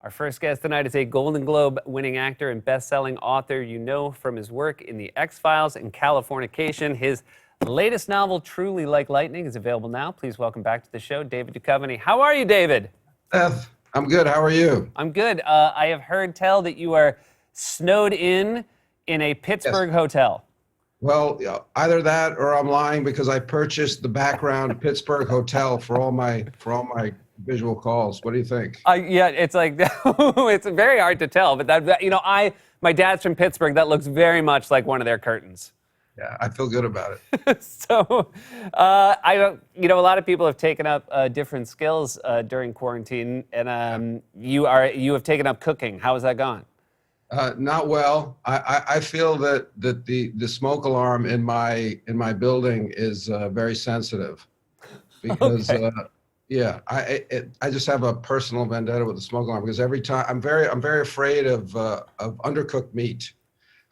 Our first guest tonight is a Golden Globe winning actor and best-selling author you know from his work in The X-Files and Californication. His latest novel, Truly Like Lightning, is available now. Please welcome back to the show, David Duchovny. How are you, David? Seth, I'm good. How are you? I'm good. I have heard tell that you are snowed in a Pittsburgh hotel. Well, either that or I'm lying because I purchased the background Pittsburgh hotel for all my visual calls. What do you think? Yeah, it's like it's very hard to tell, but my dad's from Pittsburgh. That looks very much like one of their curtains. Yeah, I feel good about it. So, a lot of people have taken up different skills during quarantine, and you have taken up cooking. How has that gone? Not well. I feel that the smoke alarm in my building is very sensitive because Okay. I just have a personal vendetta with the smoke alarm because every time I'm very afraid of undercooked meat.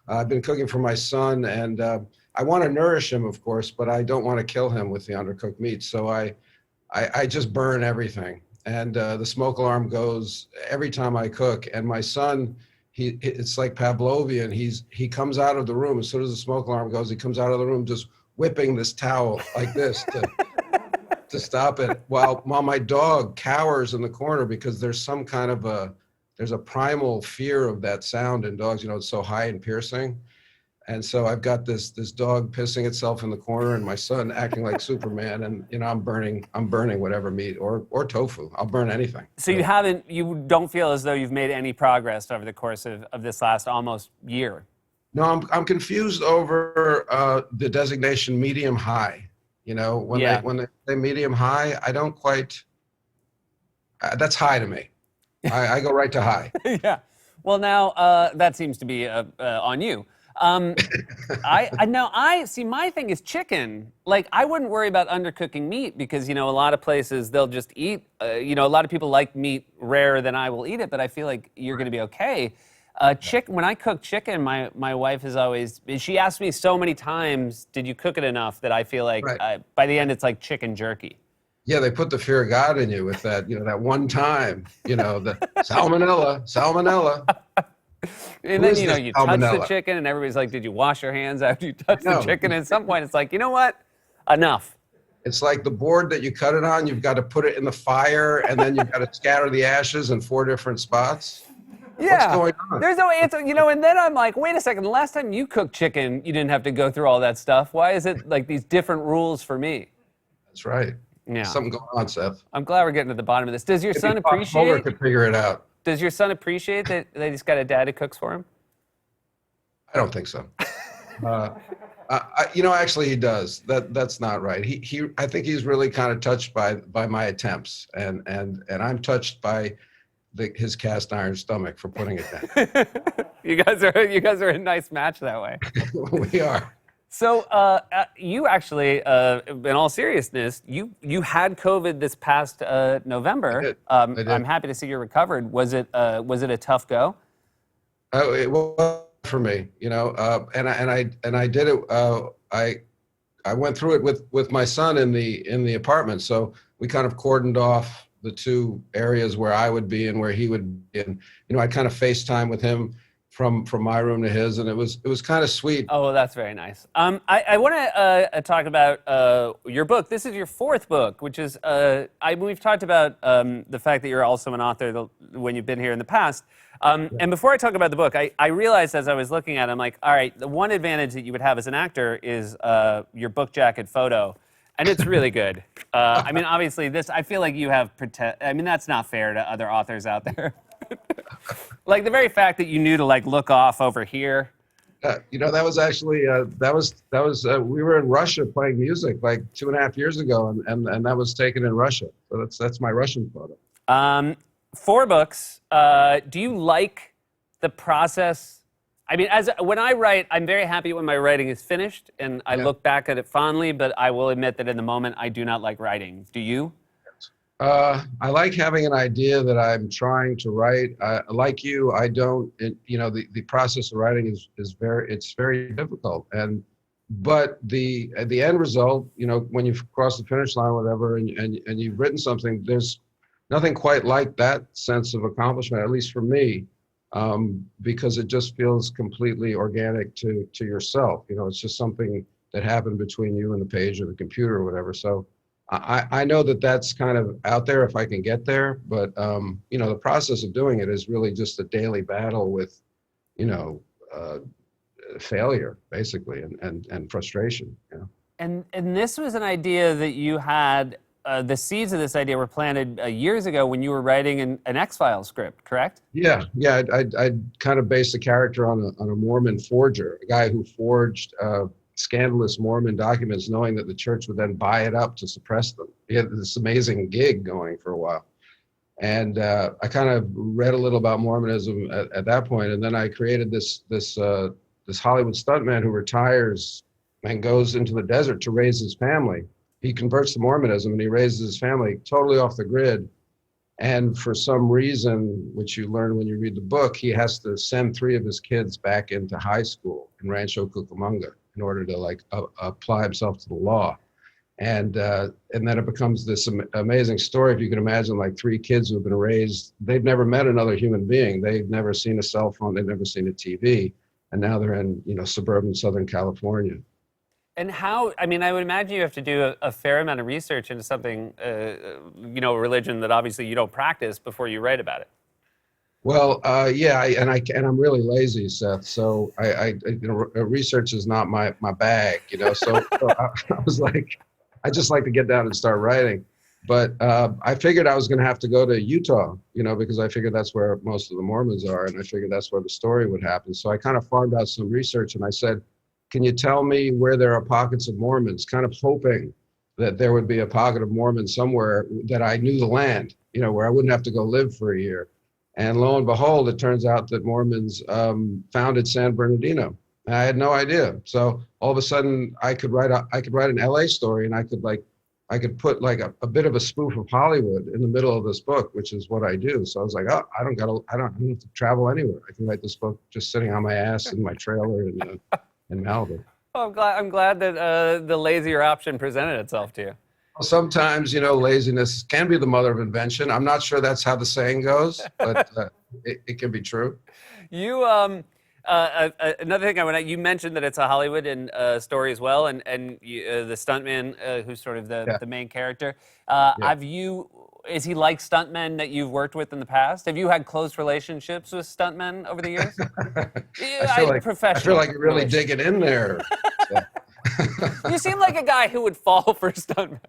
I've been cooking for my son, and I want to nourish him, of course, but I don't want to kill him with the undercooked meat. So I just burn everything, and the smoke alarm goes every time I cook. And my son, it's like Pavlovian. He comes out of the room as soon as the smoke alarm goes. He comes out of the room just whipping this towel like this to stop it, while my dog cowers in the corner because there's some kind of there's a primal fear of that sound in dogs. You know, it's so high and piercing. And so I've got this dog pissing itself in the corner, and my son acting like Superman, and I'm burning whatever meat or tofu. I'll burn anything. So you don't feel as though you've made any progress over the course of this last almost year? No, I'm confused over the designation medium high. You know, when they say medium high, I don't quite. That's high to me. I go right to high. Yeah. Well, now that seems to be on you. I see. My thing is chicken. Like, I wouldn't worry about undercooking meat because a lot of places they'll just eat. A lot of people like meat rarer than I will eat it, but I feel like you're going to be okay. Chicken. When I cook chicken, my wife is always. She asks me so many times, "Did you cook it enough?" That I feel like by the end it's like chicken jerky. Yeah, they put the fear of God in you with that. That one time. The salmonella. And then you touch the chicken, and everybody's like, "Did you wash your hands after you touched the chicken?" And at some point, it's like, you know what? Enough. It's like the board that you cut it on. You've got to put it in the fire, and then you've got to scatter the ashes in 4 different spots. Yeah. What's going on? There's no answer, and then I'm like, wait a second. The last time you cooked chicken, you didn't have to go through all that stuff. Why is it like these different rules for me? That's right. Yeah. Something going on, Seth. I'm glad we're getting to the bottom of this. Does your son appreciate? Homer could figure it out. Does your son appreciate that he's got a dad who cooks for him? I don't think so. Actually, he does. That's not right. I think he's really kind of touched by my attempts, and I'm touched by his cast iron stomach for putting it down. You guys are a nice match that way. We are. So you actually, in all seriousness, you had COVID this past November. I did. I'm happy to see you're recovered. Was it a tough go? It was for me, and I did it. I went through it with my son in the apartment. So we kind of cordoned off the 2 areas where I would be and where he would be, and I kind of FaceTime with him from my room to his, and it was kind of sweet. Oh, well, that's very nice. I want to talk about your book. This is your 4th book, which is we've talked about the fact that you're also an author when you've been here in the past. And before I talk about the book, I realized as I was looking at it, I'm like, all right, the one advantage that you would have as an actor is your book jacket photo. And it's really good. Obviously, I feel like you have that's not fair to other authors out there. Like the very fact that you knew to look off over here. That was actually we were in Russia playing music like 2.5 years ago, and that was taken in Russia. So that's my Russian photo. 4 books. Do you like the process? When I write, I'm very happy when my writing is finished, and I look back at it fondly, but I will admit that in the moment, I do not like writing. Do you? I like having an idea that I'm trying to write. Like you, I don't. The process of writing is very difficult, but the end result, when you've crossed the finish line, or whatever, and you've written something, there's nothing quite like that sense of accomplishment, at least for me, because it just feels completely organic to yourself. You know, it's just something that happened between you and the page or the computer or whatever. So I know that that's kind of out there if I can get there, but you know, the process of doing it is really just a daily battle with, you know, failure basically, and frustration. You know? And this was an idea that you had. The seeds of this idea were planted years ago when you were writing an X-Files script, correct? Yeah, yeah. I kind of based the character on a Mormon forger, a guy who forged scandalous Mormon documents, knowing that the church would then buy it up to suppress them. He had this amazing gig going for a while, and I kind of read a little about Mormonism at that point, and then I created this Hollywood stuntman who retires and goes into the desert to raise his family. He converts to Mormonism and he raises his family totally off the grid. And for some reason, which you learn when you read the book, he has to send 3 of his kids back into high school in Rancho Cucamonga in order to like apply himself to the law. And then it becomes this amazing story. If you can imagine, like 3 kids who have been raised, they've never met another human being. They've never seen a cell phone. They've never seen a TV. And now they're in, you know, suburban Southern California. And how, I mean, I would imagine you have to do a fair amount of research into something, you know, a religion that obviously you don't practice before you write about it. Well, yeah, and I'm really lazy, Seth. So you know, research is not my bag, you know. So I was like, I just like to get down and start writing. But I figured I was going to have to go to Utah, you know, because I figured that's where most of the Mormons are, and I figured that's where the story would happen. So I kind of farmed out some research, and I said, can you tell me where there are pockets of Mormons? Kind of hoping that there would be a pocket of Mormons somewhere that I knew the land, you know, where I wouldn't have to go live for a year. And lo and behold, it turns out that Mormons founded San Bernardino. And I had no idea. So all of a sudden, I could write an LA story, and I could put like a bit of a spoof of Hollywood in the middle of this book, which is what I do. So I was like, oh, I don't have to travel anywhere. I can write this book just sitting on my ass in my trailer in Malibu. Oh, I'm glad that the lazier option presented itself to you. Sometimes, you know, laziness can be the mother of invention. I'm not sure that's how the saying goes, but it can be true. You another thing you mentioned that it's a Hollywood story as well, and the stuntman who's sort of the main character. Is he like stuntmen that you've worked with in the past? Have you had close relationships with stuntmen over the years? I feel like you're really digging in there. You seem like a guy who would fall for stuntmen.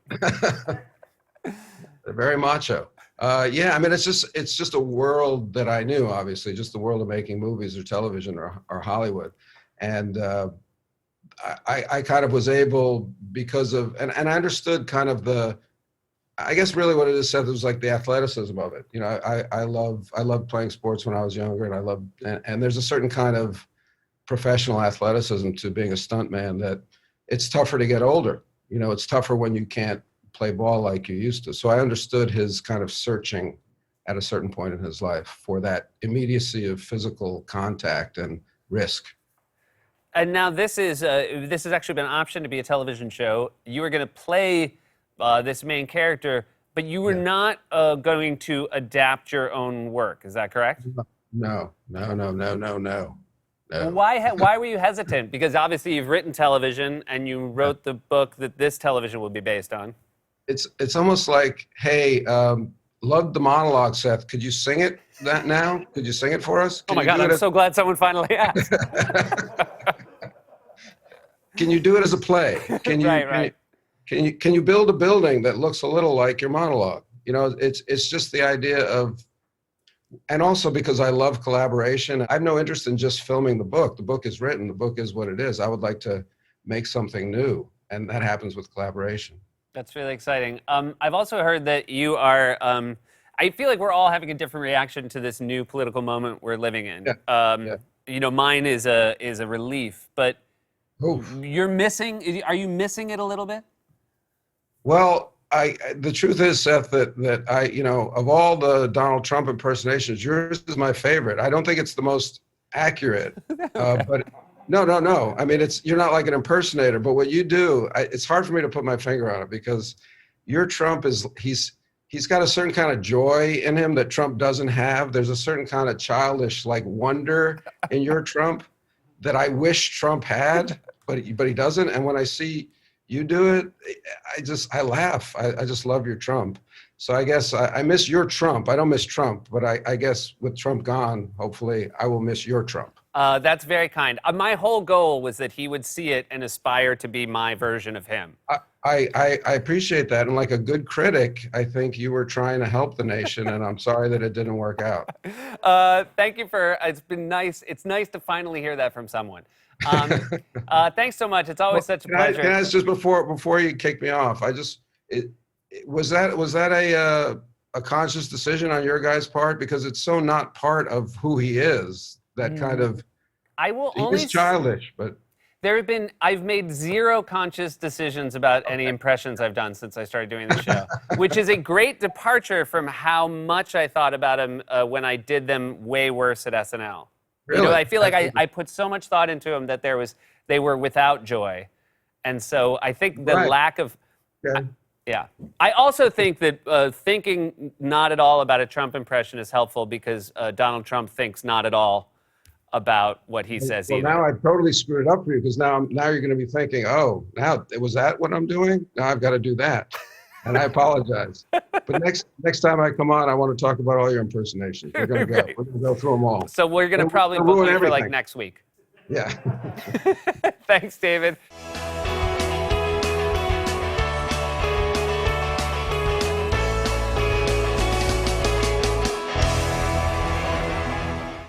They're very macho. Yeah, I mean, it's just a world that I knew, obviously, just the world of making movies or television or Hollywood. And I kind of was able, because of, and I understood kind of I guess really what it is, Seth, was like the athleticism of it. You know, I loved playing sports when I was younger, and there's a certain kind of professional athleticism to being a stuntman that it's tougher to get older. You know, it's tougher when you can't play ball like you used to. So I understood his kind of searching at a certain point in his life for that immediacy of physical contact and risk. And now this has actually been an option to be a television show. You were going to play this main character, but you were not going to adapt your own work. Is that correct? No. Why were you hesitant? Because obviously you've written television and you wrote the book that this television will be based on. It's almost like, hey, loved the monologue, Seth. Could you sing it now? Could you sing it for us? Oh my God, I'm so glad someone finally asked. Can you do it as a play? Can you? Right. Can you build a building that looks a little like your monologue? You know, it's just the idea of, and also because I love collaboration. I have no interest in just filming the book. The book is written. The book is what it is. I would like to make something new, and that happens with collaboration. That's really exciting. I've also heard that you are. I feel like we're all having a different reaction to this new political moment we're living in. You know, mine is a relief, but you're missing. Are you missing it a little bit? Well, the truth is, Seth, that I, you know, of all the Donald Trump impersonations, yours is my favorite. I don't think it's the most accurate, but no. I mean, you're not like an impersonator, but what you do, it's hard for me to put my finger on it, because your Trump he's he's got a certain kind of joy in him that Trump doesn't have. There's a certain kind of childish like wonder in your Trump that I wish Trump had, but he doesn't. And when I see you do it, I laugh. I just love your Trump. So I guess I miss your Trump. I don't miss Trump, but I guess with Trump gone, hopefully I will miss your Trump. That's very kind. My whole goal was that he would see it and aspire to be my version of him. I appreciate that. And like a good critic, I think you were trying to help the nation, and I'm sorry that it didn't work out. Thank you it's been nice. It's nice to finally hear that from someone. Thanks so much. It's always such a pleasure. Can I ask just before you kick me off, was that a conscious decision on your guys' part? Because it's so not part of who he is, that kind of, he's childish, but. I've made zero conscious decisions about any impressions I've done since I started doing the show, which is a great departure from how much I thought about him when I did them way worse at SNL. Really? You know, I feel like I put so much thought into them that they were without joy. And so I think the lack of, yeah. I also think that thinking not at all about a Trump impression is helpful because Donald Trump thinks not at all about what he says either. Now I've totally screwed it up for you because now you're going to be thinking, oh, now was that what I'm doing? Now I've got to do that, and I apologize. But next time I come on, I want to talk about all your impersonations. We're going to go through them all. So we're going to probably book you for like next week. Yeah. Thanks, David.